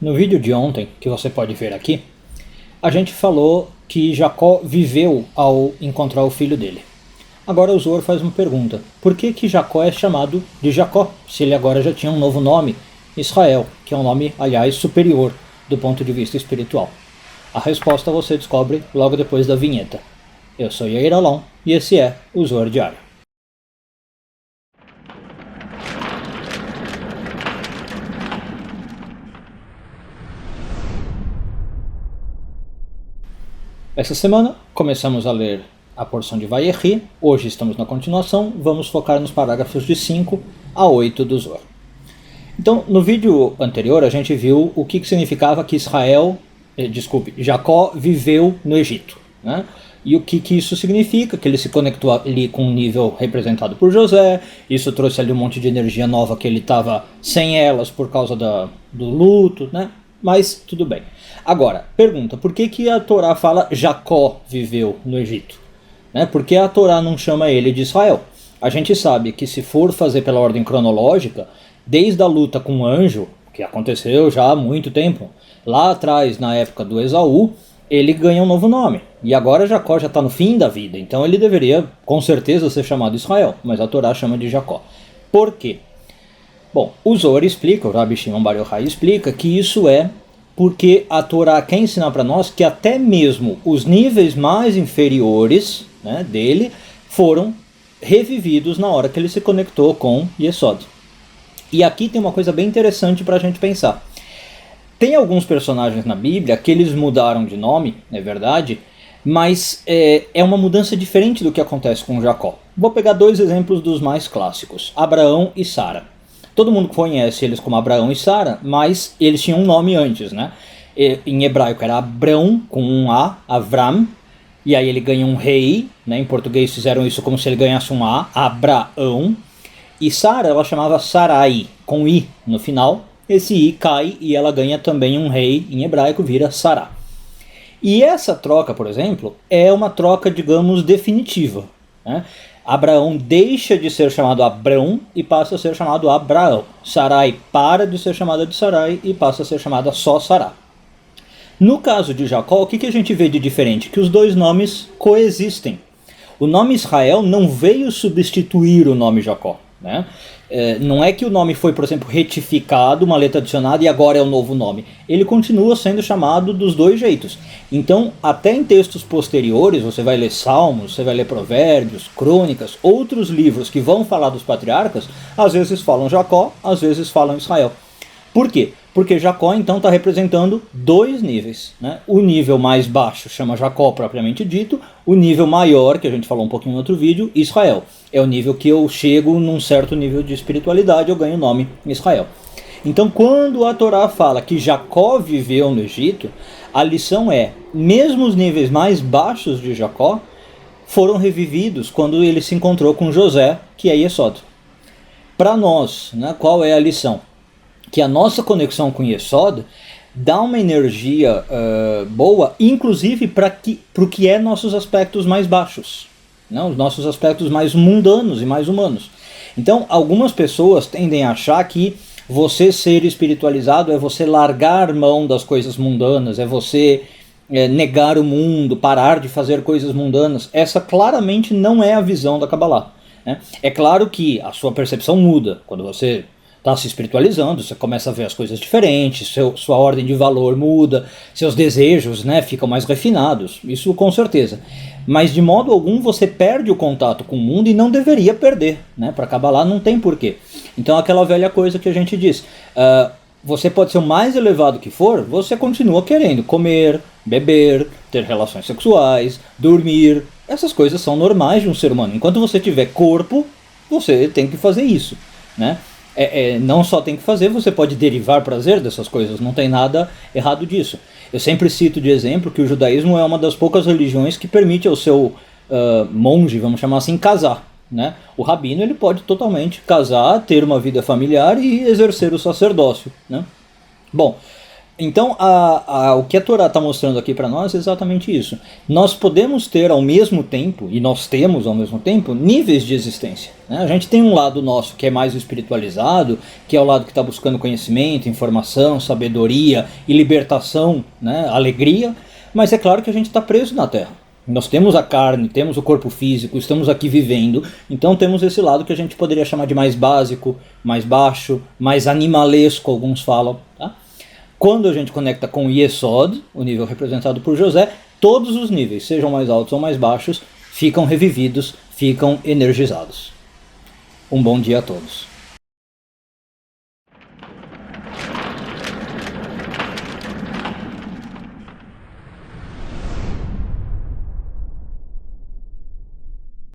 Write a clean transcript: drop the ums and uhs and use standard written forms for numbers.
No vídeo de ontem, que você pode ver aqui, a gente falou que Jacó viveu ao encontrar o filho dele. Agora o Zohar faz uma pergunta: por que Jacó é chamado de Jacó, se ele agora já tinha um novo nome, Israel, que é um nome, aliás, superior do ponto de vista espiritual? A resposta você descobre logo depois da vinheta. Eu sou Yair Alon e esse é o Zohar Diário. Essa semana começamos a ler a porção de Vayechi, hoje estamos na continuação, vamos focar nos parágrafos de 5 a 8 do Zohar. Então, no vídeo anterior a gente viu o que significava que Jacó viveu no Egito, né? E o que isso significa, que ele se conectou ali com um nível representado por José, isso trouxe ali um monte de energia nova que ele estava sem elas por causa do luto, né? Mas tudo bem. Agora, pergunta, por que a Torá fala Jacó viveu no Egito? Né? Por que a Torá não chama ele de Israel? A gente sabe que se for fazer pela ordem cronológica, desde a luta com o anjo, que aconteceu já há muito tempo, lá atrás, na época do Esaú, ele ganha um novo nome. E agora Jacó já está no fim da vida, então ele deveria com certeza ser chamado Israel, mas a Torá chama de Jacó. Por quê? Bom, o Zohar explica, o Rabbi Shimon Bar Yochai explica que isso é porque a Torá quer ensinar para nós que até mesmo os níveis mais inferiores, né, dele foram revividos na hora que ele se conectou com Yesod. E aqui tem uma coisa bem interessante para a gente pensar. Tem alguns personagens na Bíblia que eles mudaram de nome, é verdade, mas é uma mudança diferente do que acontece com Jacó. Vou pegar dois exemplos dos mais clássicos, Abraão e Sara. Todo mundo conhece eles como Abraão e Sara, mas eles tinham um nome antes, né? Em hebraico era Abrão, com um A, Avram, e aí ele ganha um rei, né? Em português fizeram isso como se ele ganhasse um A, Abraão. E Sara, ela chamava Sarai, com I no final. Esse I cai e ela ganha também um rei, em hebraico vira Sará. E essa troca, por exemplo, é uma troca, digamos, definitiva, né? Abraão deixa de ser chamado Abrão e passa a ser chamado Abraão. Sarai para de ser chamada de Sarai e passa a ser chamada só Sará. No caso de Jacó, o que a gente vê de diferente? Que os dois nomes coexistem. O nome Israel não veio substituir o nome Jacó, né? Não é que o nome foi, por exemplo, retificado, uma letra adicionada e agora é o novo nome. Ele continua sendo chamado dos dois jeitos. Então, até em textos posteriores, você vai ler Salmos, você vai ler Provérbios, Crônicas, outros livros que vão falar dos patriarcas, às vezes falam Jacó, às vezes falam Israel. Por quê? Porque Jacó então está representando dois níveis, né? O nível mais baixo chama Jacó propriamente dito, o nível maior, que a gente falou um pouquinho no outro vídeo, Israel. É o nível que eu chego num certo nível de espiritualidade, eu ganho o nome Israel. Então quando a Torá fala que Jacó viveu no Egito, a lição é, mesmo os níveis mais baixos de Jacó foram revividos quando ele se encontrou com José, que é Yesod. Para nós, né, qual é a lição? Que a nossa conexão com Yesod dá uma energia boa, inclusive para o que é nossos aspectos mais baixos, né? Os nossos aspectos mais mundanos e mais humanos. Então, algumas pessoas tendem a achar que você ser espiritualizado é você largar mão das coisas mundanas, é você negar o mundo, parar de fazer coisas mundanas. Essa claramente não é a visão da Kabbalah, né? É claro que a sua percepção muda quando você está se espiritualizando, você começa a ver as coisas diferentes, sua ordem de valor muda, seus desejos, né, ficam mais refinados, isso com certeza. Mas de modo algum você perde o contato com o mundo e não deveria perder, né? Para Kabbalah não tem porquê. Então aquela velha coisa que a gente diz, você pode ser o mais elevado que for, você continua querendo comer, beber, ter relações sexuais, dormir, essas coisas são normais de um ser humano. Enquanto você tiver corpo, você tem que fazer isso, né? Não só tem que fazer, você pode derivar prazer dessas coisas, não tem nada errado disso. Eu sempre cito de exemplo que o judaísmo é uma das poucas religiões que permite ao seu monge, vamos chamar assim, casar, né? O rabino ele pode totalmente casar, ter uma vida familiar e exercer o sacerdócio, né? Bom, Então, o que a Torá está mostrando aqui para nós é exatamente isso. Nós podemos ter ao mesmo tempo, e nós temos ao mesmo tempo, níveis de existência. Né? A gente tem um lado nosso que é mais espiritualizado, que é o lado que está buscando conhecimento, informação, sabedoria e libertação, né? Alegria, mas é claro que a gente está preso na Terra. Nós temos a carne, temos o corpo físico, estamos aqui vivendo, então temos esse lado que a gente poderia chamar de mais básico, mais baixo, mais animalesco, alguns falam, tá? Quando a gente conecta com o Yesod, o nível representado por José, todos os níveis, sejam mais altos ou mais baixos, ficam revividos, ficam energizados. Um bom dia a todos.